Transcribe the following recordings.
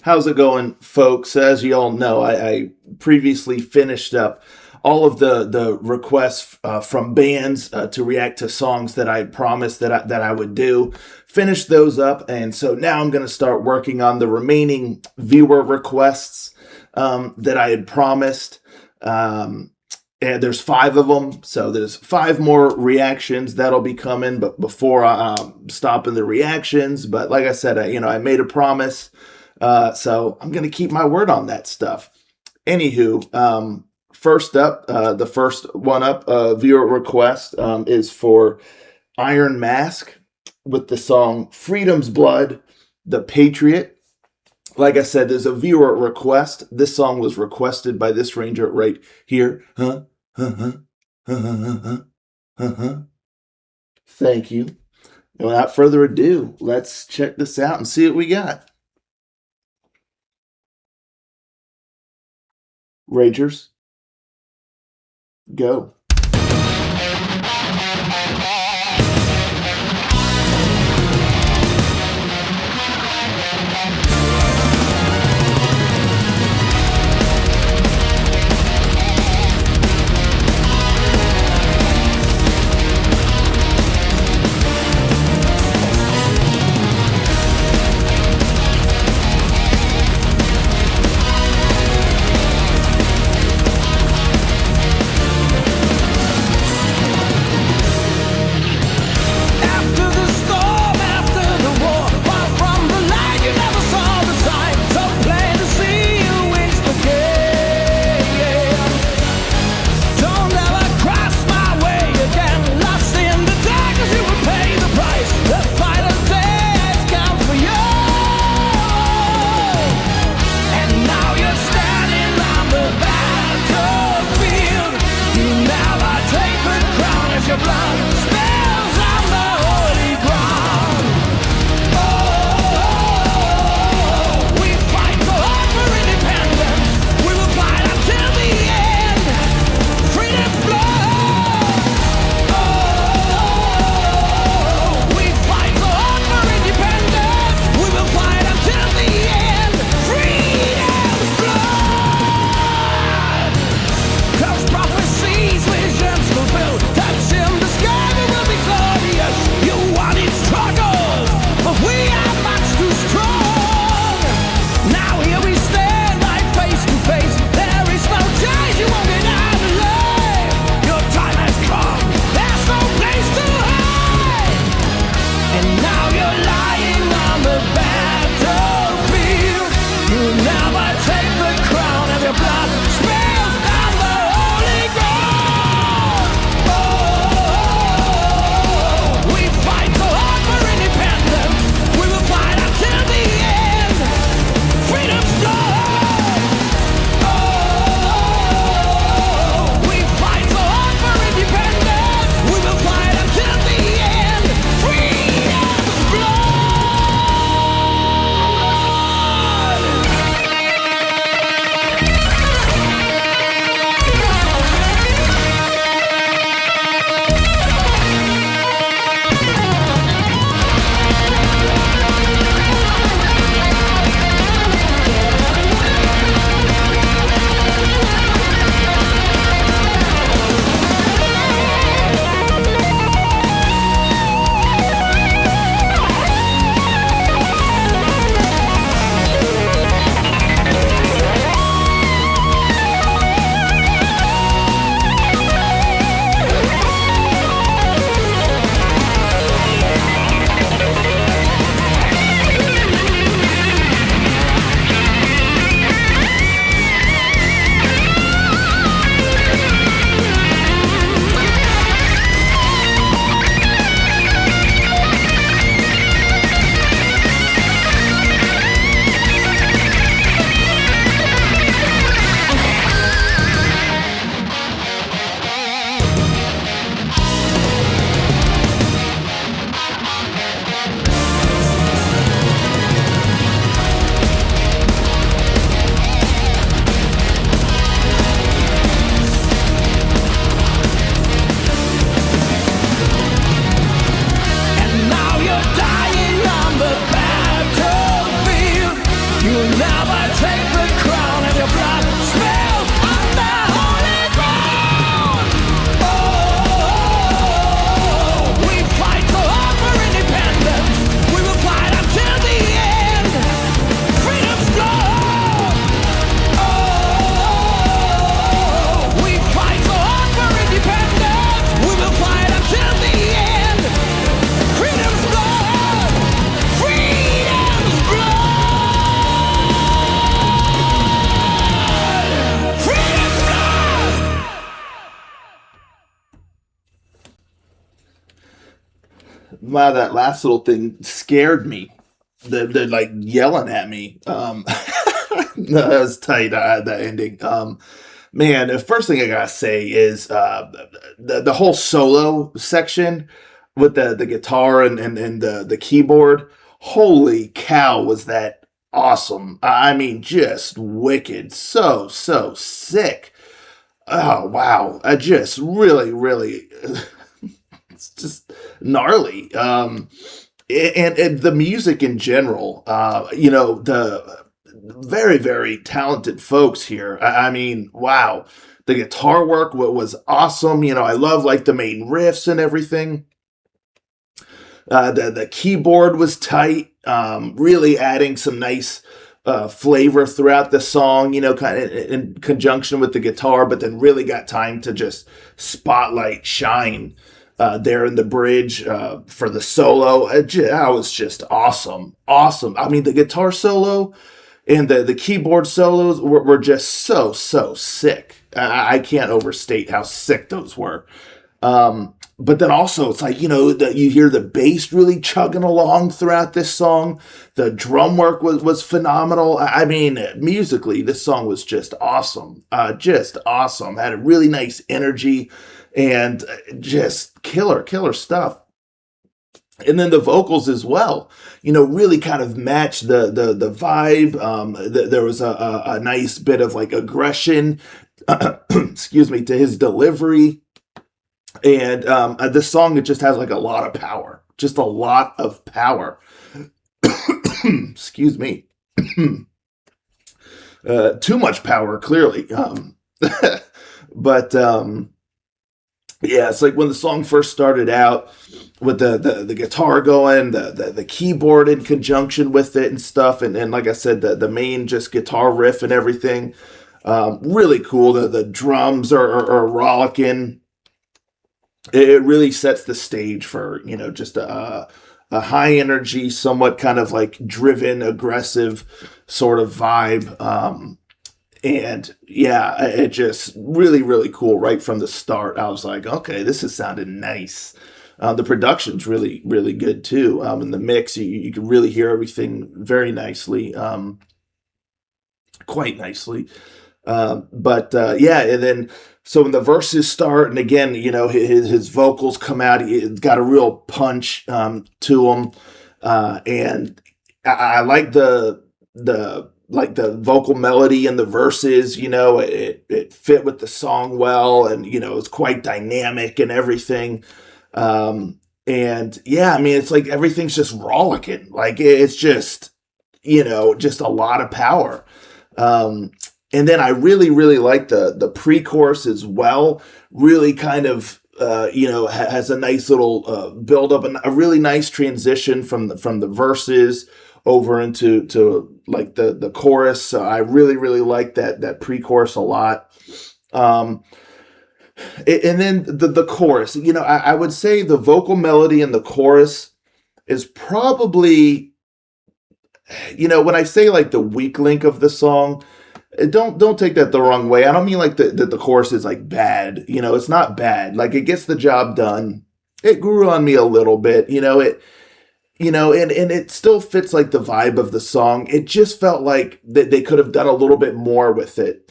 How's it going, folks? As you all know, I previously finished up all of the requests from bands to react to songs that I had promised that I would do. Finished those up, and so now I'm going to start working on the remaining viewer requests that I had promised. And there's five of them, so there's five more reactions that'll be coming. But before I stop in the reactions, but like I said, I made a promise, so I'm gonna keep my word on that stuff. Anywho, first up, the first one up, viewer request is for Iron Mask with the song "Freedom's Blood," the Patriot. Like I said, there's a viewer request. This song was requested by this ranger right here. Huh? Huh? Huh? Thank you. And without further ado, let's check this out and see what we got. Rangers, go. Never take the crown and your blood spills on the holy ground. Oh, we fight so hard for independence. We will fight until the end. Freedom's blood. Oh, we fight so hard for independence. We will fight until the end. Freedom's blood. Freedom's blood. Freedom's blood. Wow, that last little thing scared me. They're like yelling at me. No, that was tight. That ending. Man, the first thing I gotta say is the whole solo section with the guitar and the keyboard. Holy cow, was that awesome! I mean, just wicked. So sick. Oh wow, I just really. It's just gnarly. And the music in general, the very talented folks here. I mean, wow. The guitar work was awesome. I love like the main riffs and everything. The keyboard was tight, really adding some nice flavor throughout the song, kind of in conjunction with the guitar, but then really got time to just spotlight shine there in the bridge for the solo. That was just awesome. I mean, the guitar solo and the keyboard solos were just so sick. I can't overstate how sick those were. But then also it's like, that you hear the bass really chugging along throughout this song. The drum work was phenomenal. I mean, musically, this song was just awesome. Just awesome. Had a really nice energy and just killer stuff. And then the vocals as well, really kind of match the vibe. There was a nice bit of like aggression, excuse me, to his delivery. And this song, it just has like a lot of power, just a lot of power. Excuse me. Too much power, clearly. But yeah, it's like when the song first started out with the guitar going, the keyboard in conjunction with it and stuff. And like I said, the main just guitar riff and everything. Really cool. The drums are rollicking. It really sets the stage for, just a high energy, somewhat kind of like driven, aggressive sort of vibe. And yeah, it just really cool right from the start. I was like, okay, this is sounding nice. The production's really good too. In the mix, you can really hear everything very nicely, quite nicely. Yeah, and then so when the verses start, and again, his vocals come out, he's got a real punch to him, and I like the vocal melody in the verses. It fit with the song well, and it's quite dynamic and everything. And yeah, I mean, it's like everything's just rollicking, like it's just just a lot of power. And then I really like the pre-chorus as well. Really kind of, has a nice little build up and a really nice transition from the verses over into like the chorus. So I really like that pre-chorus a lot. And then the chorus, I would say the vocal melody in the chorus is probably, when I say like the weak link of the song, don't take that the wrong way. I don't mean like the chorus is like bad. It's not bad. Like it gets the job done. It grew on me a little bit. And it still fits like the vibe of the song. It just felt like that they could have done a little bit more with it.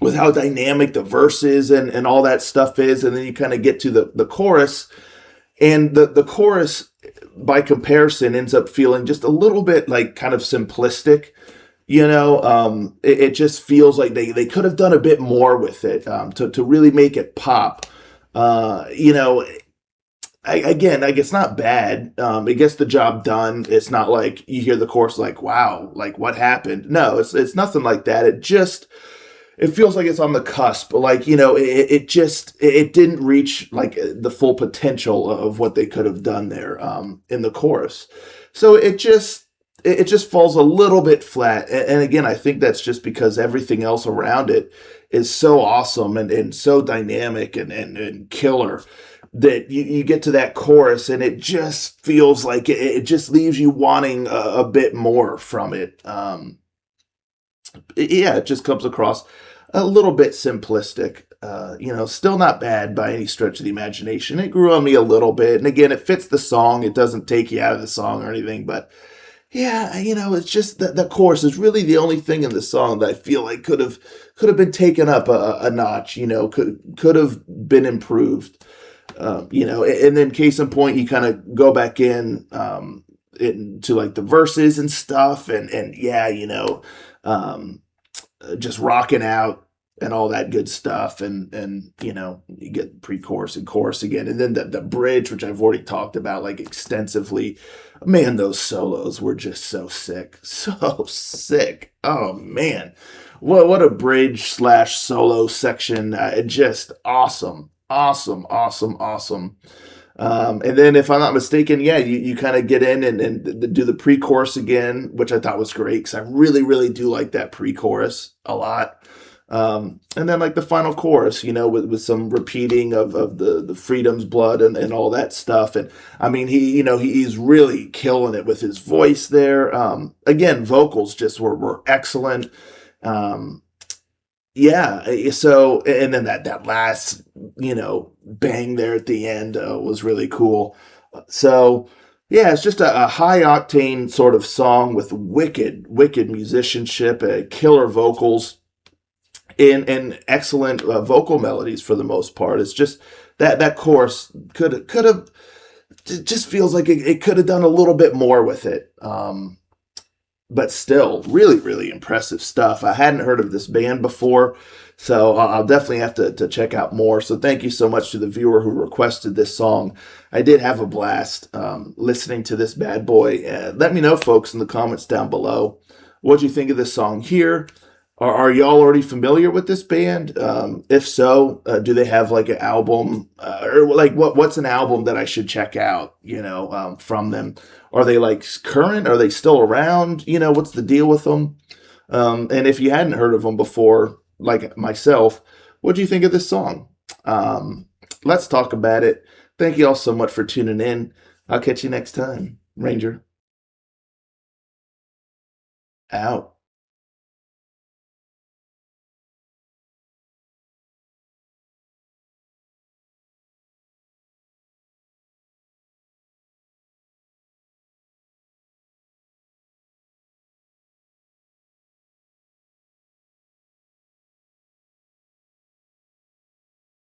With how dynamic the verses and all that stuff is, and then you kind of get to the chorus, and the chorus by comparison ends up feeling just a little bit like kind of simplistic. It just feels like they could have done a bit more with it to really make it pop. again, like it's not bad. It gets the job done. It's not like you hear the chorus like, wow, like what happened? No, it's nothing like that. It feels like it's on the cusp. Like, it didn't reach like the full potential of what they could have done there in the chorus. So it just falls a little bit flat. And again, I think that's just because everything else around it is so awesome and so dynamic and killer that you get to that chorus and it just feels like it just leaves you wanting a bit more from it. Yeah, it just comes across a little bit simplistic. Still not bad by any stretch of the imagination. It grew on me a little bit, and again, it fits the song. It doesn't take you out of the song or anything, but yeah, it's just that the chorus is really the only thing in the song that I feel like could have been taken up a notch. Could have been improved. And then case in point, you kind of go back into like the verses and stuff, and yeah, just rocking out and all that good stuff, and you get pre-chorus and chorus again, and then the bridge, which I've already talked about like extensively. Man, those solos were just so sick, so sick. Oh man, what a bridge slash solo section! Just awesome, awesome, awesome, awesome. And then, if I'm not mistaken, yeah, you kind of get in and do the pre-chorus again, which I thought was great because I really, really do like that pre-chorus a lot. And then like the final chorus, with some repeating of the freedom's blood and all that stuff. And I mean, he's really killing it with his voice there. Again, vocals just were excellent. Yeah, so and then that last bang there at the end was really cool. So yeah, it's just a high octane sort of song with wicked musicianship, killer vocals, and excellent vocal melodies for the most part. It's just that chorus could have it just feels like it could have done a little bit more with it. But still, really, really impressive stuff. I hadn't heard of this band before, so I'll definitely have to check out more. So thank you so much to the viewer who requested this song. I did have a blast listening to this bad boy. Let me know, folks, in the comments down below. What'd you think of this song here? Are y'all already familiar with this band? If so, do they have like an album or like what's an album that I should check out, from them? Are they like current? Are they still around? What's the deal with them? And if you hadn't heard of them before, like myself, what do you think of this song? Let's talk about it. Thank you all so much for tuning in. I'll catch you next time. Ranger out.